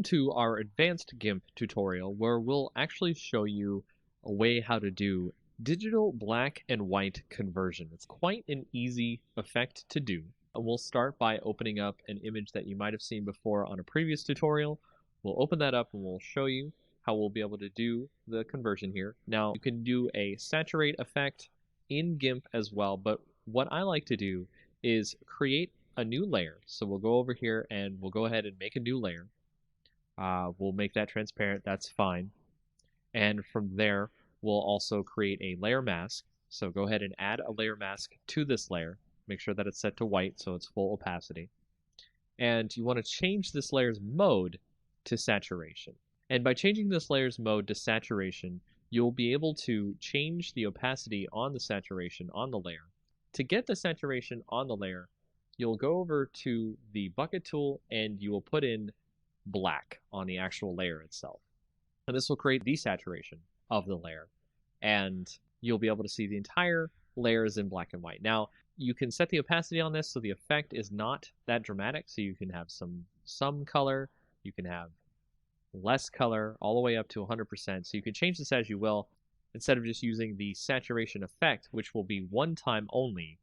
to our advanced GIMP tutorial where we'll actually show you a way how to do digital black and white conversion. It's quite an easy effect to do. We'll start by opening up an image that you might have seen before on a previous tutorial. We'll open that up and we'll show you how we'll be able to do the conversion here. Now, you can do a saturate effect in GIMP as well, but what I like to do is create a new layer. So we'll go over here and we'll go ahead and make a new layer. We'll make that transparent, that's fine. And from there, we'll also create a layer mask. So go ahead and add a layer mask to this layer. Make sure that it's set to white so it's full opacity. And you want to change this layer's mode to saturation. And by changing this layer's mode to saturation, you'll be able to change the opacity on the saturation on the layer. To get the saturation on the layer, you'll go over to the bucket tool and you will put in black on the actual layer itself. And this will create desaturation of the layer. And you'll be able to see the entire layer is in black and white. Now, you can set the opacity on this so the effect is not that dramatic. So you can have some color, you can have less color, all the way up to 100%. So you can change this as you will, instead of just using the saturation effect, which will be one time only.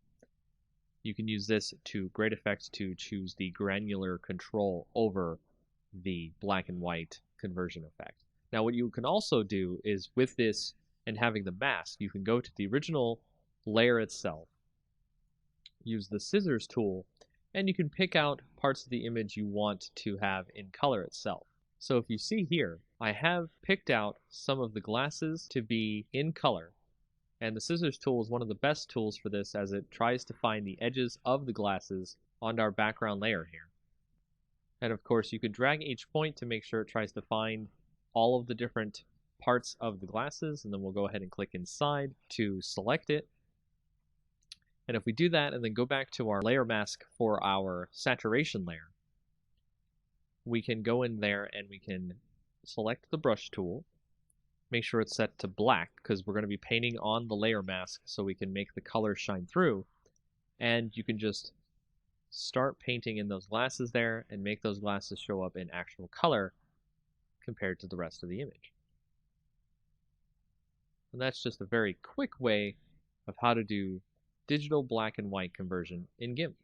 You can use this to great effect to choose the granular control over the black and white conversion effect. Now, what you can also do is with this and having the mask, you can go to the original layer itself, use the scissors tool, and you can pick out parts of the image you want to have in color itself. So if you see here, I have picked out some of the glasses to be in color. And the scissors tool is one of the best tools for this as it tries to find the edges of the glasses on our background layer here. And of course, you could drag each point to make sure it tries to find all of the different parts of the glasses, and then we'll go ahead and click inside to select it. And if we do that and then go back to our layer mask for our saturation layer, we can go in there and we can select the brush tool. Make sure it's set to black because we're going to be painting on the layer mask so we can make the color shine through. And you can just start painting in those glasses there and make those glasses show up in actual color compared to the rest of the image. And that's just a very quick way of how to do digital black and white conversion in GIMP.